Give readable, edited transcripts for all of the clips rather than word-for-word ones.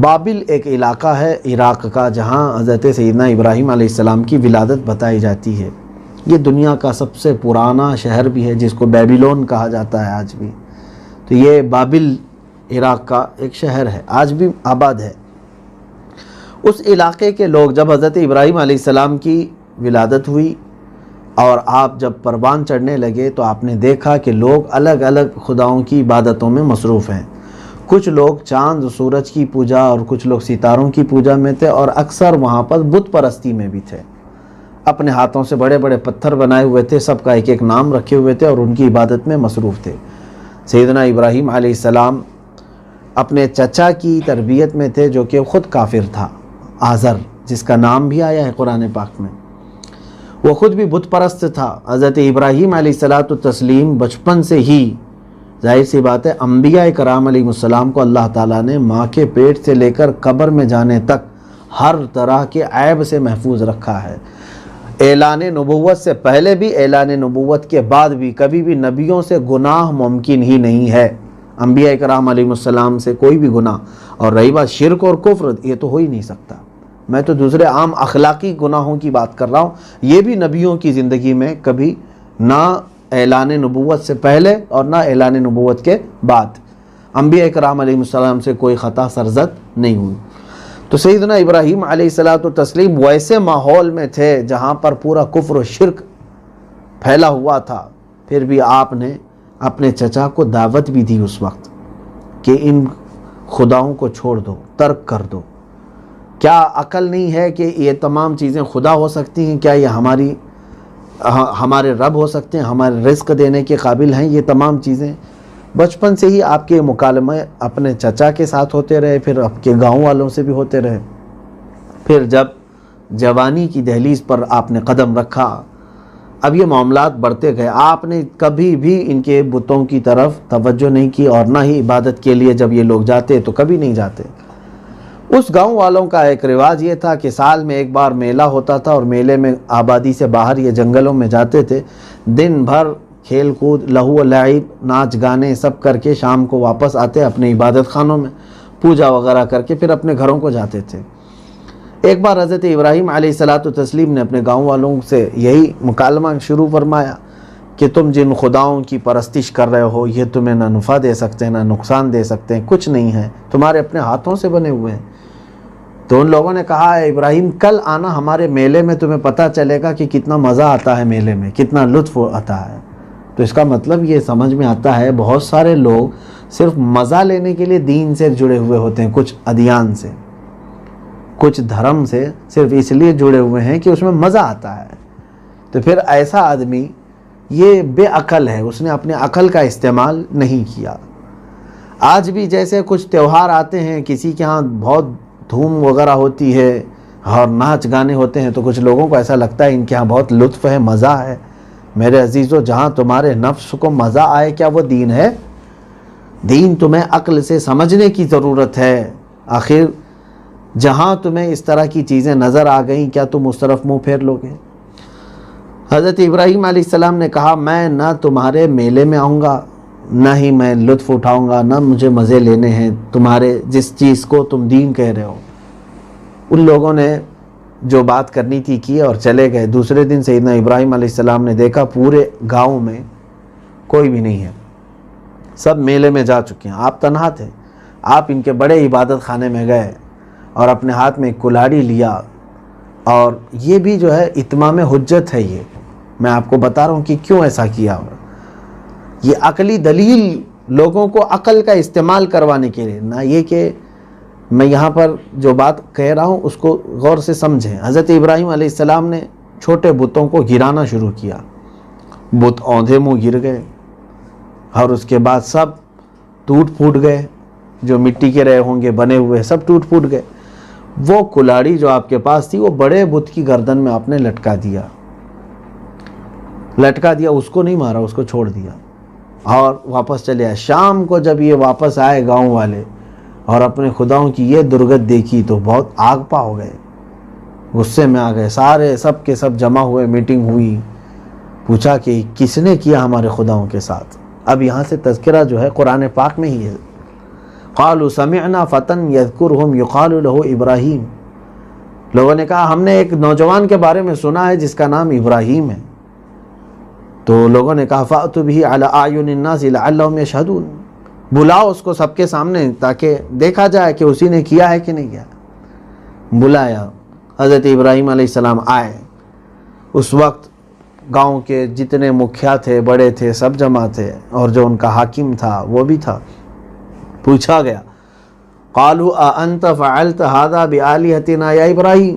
بابل ایک علاقہ ہے عراق کا جہاں حضرت سیدنا ابراہیم علیہ السلام کی ولادت بتائی جاتی ہے۔ یہ دنیا کا سب سے پرانا شہر بھی ہے جس کو بیبیلون کہا جاتا ہے آج بھی۔ تو یہ بابل عراق کا ایک شہر ہے، آج بھی آباد ہے۔ اس علاقے کے لوگ جب حضرت ابراہیم علیہ السلام کی ولادت ہوئی اور آپ جب پروان چڑھنے لگے تو آپ نے دیکھا کہ لوگ الگ الگ خداؤں کی عبادتوں میں مصروف ہیں۔ کچھ لوگ چاند سورج کی پوجا اور کچھ لوگ ستاروں کی پوجا میں تھے، اور اکثر وہاں پر بت پرستی میں بھی تھے۔ اپنے ہاتھوں سے بڑے بڑے پتھر بنائے ہوئے تھے، سب کا ایک ایک نام رکھے ہوئے تھے اور ان کی عبادت میں مصروف تھے۔ سیدنا ابراہیم علیہ السلام اپنے چچا کی تربیت میں تھے جو کہ خود کافر تھا، آزر، جس کا نام بھی آیا ہے قرآن پاک میں۔ وہ خود بھی بت پرست تھا۔ حضرت ابراہیم علیہ السلام بچپن سے ہی، ظاہر سی بات ہے، انبیاء کرام علیہ السلام کو اللہ تعالیٰ نے ماں کے پیٹ سے لے کر قبر میں جانے تک ہر طرح کے عیب سے محفوظ رکھا ہے۔ اعلان نبوت سے پہلے بھی، اعلان نبوت کے بعد بھی کبھی بھی نبیوں سے گناہ ممکن ہی نہیں ہے۔ انبیاء کرام علیہ السلام سے کوئی بھی گناہ، اور رہی بات شرک اور کفر، یہ تو ہو ہی نہیں سکتا۔ میں تو دوسرے عام اخلاقی گناہوں کی بات کر رہا ہوں، یہ بھی نبیوں کی زندگی میں کبھی نہ اعلان نبوت سے پہلے اور نہ اعلان نبوت کے بعد انبیاء کرام علیہ السلام سے کوئی خطا سرزد نہیں ہوئی۔ تو سیدنا ابراہیم علیہ السلام ویسے ماحول میں تھے جہاں پر پورا کفر و شرک پھیلا ہوا تھا، پھر بھی آپ نے اپنے چچا کو دعوت بھی دی اس وقت کہ ان خداؤں کو چھوڑ دو، ترک کر دو۔ کیا عقل نہیں ہے کہ یہ تمام چیزیں خدا ہو سکتی ہیں؟ کیا یہ ہمارے رب ہو سکتے ہیں؟ ہمارے رزق دینے کے قابل ہیں یہ تمام چیزیں؟ بچپن سے ہی آپ کے مکالمے اپنے چچا کے ساتھ ہوتے رہے، پھر آپ کے گاؤں والوں سے بھی ہوتے رہے، پھر جب جوانی کی دہلیز پر آپ نے قدم رکھا، اب یہ معاملات بڑھتے گئے۔ آپ نے کبھی بھی ان کے بتوں کی طرف توجہ نہیں کی، اور نہ ہی عبادت کے لیے جب یہ لوگ جاتے تو کبھی نہیں جاتے۔ اس گاؤں والوں کا ایک رواج یہ تھا کہ سال میں ایک بار میلہ ہوتا تھا، اور میلے میں آبادی سے باہر یہ جنگلوں میں جاتے تھے، دن بھر کھیل کود، لہو و لعب، ناچ گانے سب کر کے شام کو واپس آتے اپنے عبادت خانوں میں، پوجا وغیرہ کر کے پھر اپنے گھروں کو جاتے تھے۔ ایک بار حضرت ابراہیم علیہ السلام نے اپنے گاؤں والوں سے یہی مکالمہ شروع فرمایا کہ تم جن خداؤں کی پرستش کر رہے ہو یہ تمہیں نہ نفع دے سکتے ہیں نہ نقصان دے سکتے ہیں، کچھ نہیں ہے، تمہارے اپنے ہاتھوں سے بنے ہوئے ہیں۔ تو ان لوگوں نے کہا، اے ابراہیم کل آنا ہمارے میلے میں، تمہیں پتہ چلے گا کہ کتنا مزہ آتا ہے میلے میں، کتنا لطف آتا ہے۔ تو اس کا مطلب یہ سمجھ میں آتا ہے بہت سارے لوگ صرف مزہ لینے کے لیے دین سے جڑے ہوئے ہوتے ہیں، کچھ ادیان سے، کچھ دھرم سے صرف اس لیے جڑے ہوئے ہیں کہ اس میں مزہ آتا ہے۔ تو پھر ایسا آدمی یہ بے عقل ہے، اس نے اپنے عقل کا استعمال نہیں کیا۔ آج بھی جیسے کچھ تہوار آتے ہیں، کسی کے ہاں بہت دھوم وغیرہ ہوتی ہے اور ناچ گانے ہوتے ہیں، تو کچھ لوگوں کو ایسا لگتا ہے ان کے ہاں بہت لطف ہے، مزہ ہے۔ میرے عزیزو، جہاں تمہارے نفس کو مزہ آئے کیا وہ دین ہے؟ دین تمہیں عقل سے سمجھنے کی ضرورت ہے۔ آخر جہاں تمہیں اس طرح کی چیزیں نظر آ گئیں، کیا تم اس طرف منہ پھیر لو گے؟ حضرت ابراہیم علیہ السلام نے کہا، میں نہ تمہارے میلے میں آؤں گا، نہ ہی میں لطف اٹھاؤں گا، نہ مجھے مزے لینے ہیں تمہارے جس چیز کو تم دین کہہ رہے ہو۔ ان لوگوں نے جو بات کرنی تھی کی اور چلے گئے۔ دوسرے دن سیدنا ابراہیم علیہ السلام نے دیکھا پورے گاؤں میں کوئی بھی نہیں ہے، سب میلے میں جا چکے ہیں، آپ تنہا تھے۔ آپ ان کے بڑے عبادت خانے میں گئے اور اپنے ہاتھ میں ایک کلاڑی لیا، اور یہ بھی جو ہے اتمام حجت ہے، یہ میں آپ کو بتا رہا ہوں کہ کیوں ایسا کیا۔ یہ عقلی دلیل لوگوں کو عقل کا استعمال کروانے کے لیے، نہ یہ کہ میں یہاں پر جو بات کہہ رہا ہوں اس کو غور سے سمجھیں۔ حضرت ابراہیم علیہ السلام نے چھوٹے بتوں کو گرانا شروع کیا، بت اوندھے منہ گر گئے، اور اس کے بعد سب ٹوٹ پھوٹ گئے، جو مٹی کے رہے ہوں گے بنے ہوئے سب ٹوٹ پھوٹ گئے۔ وہ کلاڑی جو آپ کے پاس تھی وہ بڑے بت کی گردن میں آپ نے لٹکا دیا، اس کو نہیں مارا، اس کو چھوڑ دیا اور واپس چلے آئے۔ شام کو جب یہ واپس آئے گاؤں والے اور اپنے خداؤں کی یہ درگت دیکھی تو بہت آگ پا ہو گئے، غصے میں آ گئے، سارے سب کے سب جمع ہوئے، میٹنگ ہوئی، پوچھا کہ کس نے کیا ہمارے خداؤں کے ساتھ۔ اب یہاں سے تذکرہ جو ہے قرآن پاک میں ہی ہے، قالوا سمعنا فتن یذکرہم یقال لہ ابراہیم، لوگوں نے کہا ہم نے ایک نوجوان کے بارے میں سنا ہے جس کا نام ابراہیم ہے. تو لوگوں نے کہا فأتوا بہ علی اعین الناس لعلہم یشہدون، بلاؤ اس کو سب کے سامنے تاکہ دیکھا جائے کہ اسی نے کیا ہے کہ نہیں کیا. بلایا، حضرت ابراہیم علیہ السلام آئے. اس وقت گاؤں کے جتنے مکھیا تھے، بڑے تھے، سب جمع تھے، اور جو ان کا حاکم تھا وہ بھی تھا. پوچھا گیا قالوا اانت فعلت هذا بآلهتنا یا ابراہیم،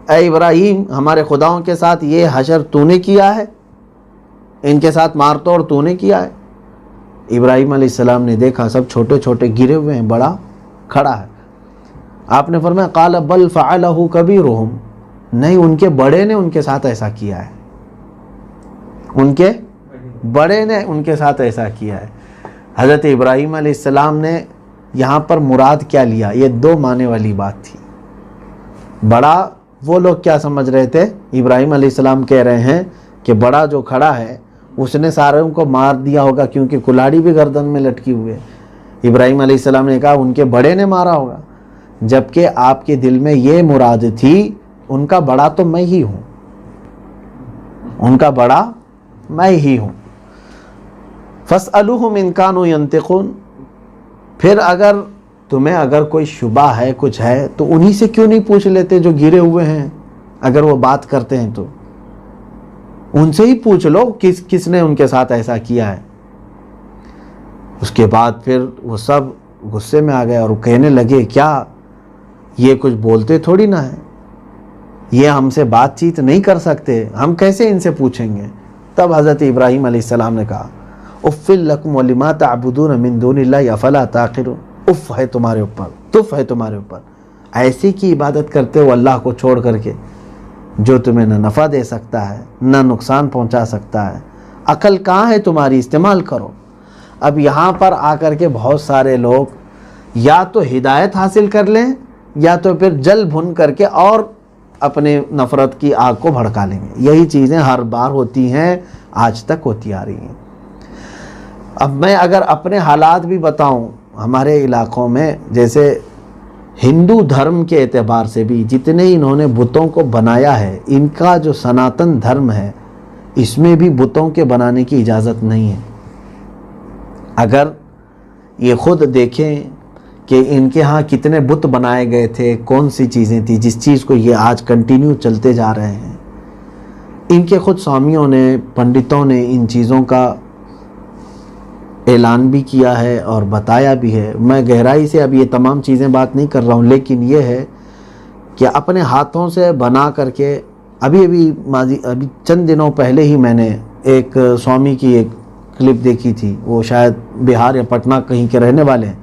اے ابراہیم ہمارے خداؤں کے ساتھ یہ حشر تو نے کیا ہے، ان کے ساتھ مار توڑ تو نے کیا ہے. ابراہیم علیہ السلام نے دیکھا سب چھوٹے چھوٹے گرے ہوئے ہیں، بڑا کھڑا ہے. آپ نے فرمایا قال بل فعلہ کبیرہم، نہیں ان کے بڑے نے ان کے ساتھ ایسا کیا ہے، ان کے بڑے نے ان کے ساتھ ایسا کیا ہے. حضرت ابراہیم علیہ السلام نے یہاں پر مراد کیا لیا؟ یہ دو معنی والی بات تھی. بڑا وہ لوگ کیا سمجھ رہے تھے؟ ابراہیم علیہ السلام کہہ رہے ہیں کہ بڑا جو کھڑا ہے اس نے ساروں کو مار دیا ہوگا کیونکہ کلاڑی بھی گردن میں لٹکی ہوئے. ابراہیم علیہ السلام نے کہا ان کے بڑے نے مارا ہوگا، جبکہ آپ کے دل میں یہ مراد تھی ان کا بڑا تو میں ہی ہوں، ان کا بڑا میں ہی ہوں. فَاسْأَلُوهُمْ إِنْ كَانُوا يَنْطِقُونَ، پھر اگر کوئی شبہ ہے کچھ ہے تو انہی سے کیوں نہیں پوچھ لیتے جو گرے ہوئے ہیں؟ اگر وہ بات کرتے ہیں تو ان سے ہی پوچھ لو کس نے ان کے ساتھ ایسا کیا ہے. اس کے بعد پھر وہ سب غصے میں آ گئے اور کہنے لگے کیا یہ کچھ بولتے تھوڑی نہ ہے، یہ ہم سے بات چیت نہیں کر سکتے، ہم کیسے ان سے پوچھیں گے. تب حضرت ابراہیم علیہ السلام نے کہا اف لکم ولما تعبدون من دون اللہ افلا تعقلون، اف ہے تمہارے اوپر، تف ہے تمہارے اوپر، ایسی کی عبادت کرتے ہو اللہ کو چھوڑ کر کے جو تمہیں نہ نفع دے سکتا ہے نہ نقصان پہنچا سکتا ہے. عقل کہاں ہے تمہاری؟ استعمال کرو. اب یہاں پر آ کر کے بہت سارے لوگ یا تو ہدایت حاصل کر لیں یا تو پھر جل بھن کر کے اور اپنے نفرت کی آگ کو بھڑکا لیں گے. یہی چیزیں ہر بار ہوتی ہیں، آج تک ہوتی آ رہی ہیں. اب میں اگر اپنے حالات بھی بتاؤں، ہمارے علاقوں میں جیسے ہندو دھرم کے اعتبار سے بھی جتنے انہوں نے بتوں کو بنایا ہے، ان کا جو سناتن دھرم ہے اس میں بھی بتوں کے بنانے کی اجازت نہیں ہے. اگر یہ خود دیکھیں کہ ان کے ہاں کتنے بت بنائے گئے تھے، کون سی چیزیں تھی جس چیز کو یہ آج کنٹینیو چلتے جا رہے ہیں. ان کے خود سوامیوں نے، پنڈتوں نے ان چیزوں کا اعلان بھی کیا ہے اور بتایا بھی ہے. میں گہرائی سے اب یہ تمام چیزیں بات نہیں کر رہا ہوں، لیکن یہ ہے کہ اپنے ہاتھوں سے بنا کر کے ابھی چند دنوں پہلے ہی میں نے ایک سوامی کی ایک کلپ دیکھی تھی، وہ شاید بہار یا پٹنہ کہیں کے رہنے والے ہیں.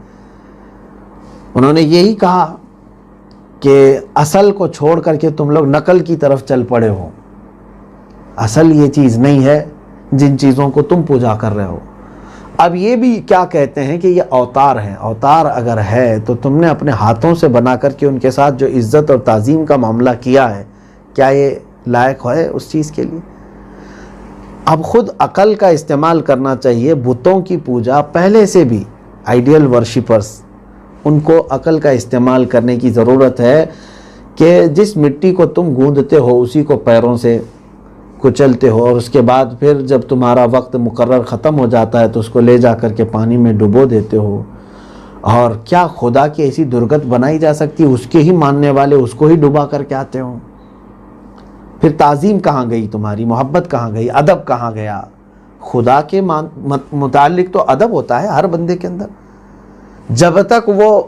انہوں نے یہی کہا کہ اصل کو چھوڑ کر کے تم لوگ نقل کی طرف چل پڑے ہو. اصل یہ چیز نہیں ہے جن چیزوں کو تم پوجا کر رہے ہو. اب یہ بھی کیا کہتے ہیں کہ یہ اوتار ہیں. اوتار اگر ہے تو تم نے اپنے ہاتھوں سے بنا کر کے ان کے ساتھ جو عزت اور تعظیم کا معاملہ کیا ہے، کیا یہ لائق ہے اس چیز کے لیے؟ اب خود عقل کا استعمال کرنا چاہیے. بتوں کی پوجا پہلے سے بھی آئیڈیل ورشپرز، ان کو عقل کا استعمال کرنے کی ضرورت ہے کہ جس مٹی کو تم گوندتے ہو اسی کو پیروں سے کچلتے ہو، اور اس کے بعد پھر جب تمہارا وقت مقرر ختم ہو جاتا ہے تو اس کو لے جا کر کے پانی میں ڈبو دیتے ہو. اور کیا خدا کی ایسی درگت بنائی جا سکتی؟ اس کے ہی ماننے والے اس کو ہی ڈبا کر کے آتے ہوں. پھر تعظیم کہاں گئی تمہاری؟ محبت کہاں گئی؟ ادب کہاں گیا؟ خدا کے متعلق تو ادب ہوتا ہے ہر بندے کے اندر. جب تک وہ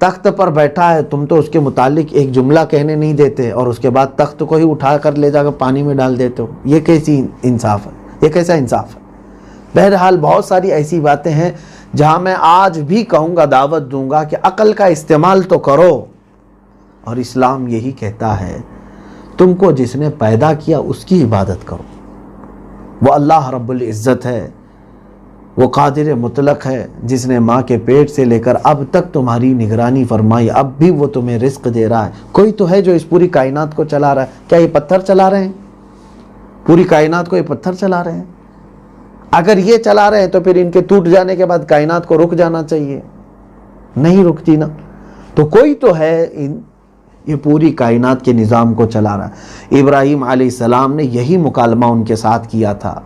تخت پر بیٹھا ہے تم تو اس کے متعلق ایک جملہ کہنے نہیں دیتے، اور اس کے بعد تخت کو ہی اٹھا کر لے جا کر پانی میں ڈال دیتے ہو. یہ کیسی انصاف ہے؟ یہ کیسا انصاف ہے؟ بہرحال بہت ساری ایسی باتیں ہیں جہاں میں آج بھی کہوں گا، دعوت دوں گا کہ عقل کا استعمال تو کرو. اور اسلام یہی کہتا ہے تم کو جس نے پیدا کیا اس کی عبادت کرو. وہ اللہ رب العزت ہے، وہ قادر مطلق ہے، جس نے ماں کے پیٹ سے لے کر اب تک تمہاری نگرانی فرمائی، اب بھی وہ تمہیں رزق دے رہا ہے. کوئی تو ہے جو اس پوری کائنات کو چلا رہا ہے. کیا یہ پتھر چلا رہے ہیں؟ پوری کائنات کو یہ پتھر چلا رہے ہیں؟ اگر یہ چلا رہے ہیں تو پھر ان کے ٹوٹ جانے کے بعد کائنات کو رک جانا چاہیے. نہیں رکتی نا. تو کوئی تو ہے یہ پوری کائنات کے نظام کو چلا رہا ہے. ابراہیم علیہ السلام نے یہی مکالمہ ان کے ساتھ کیا تھا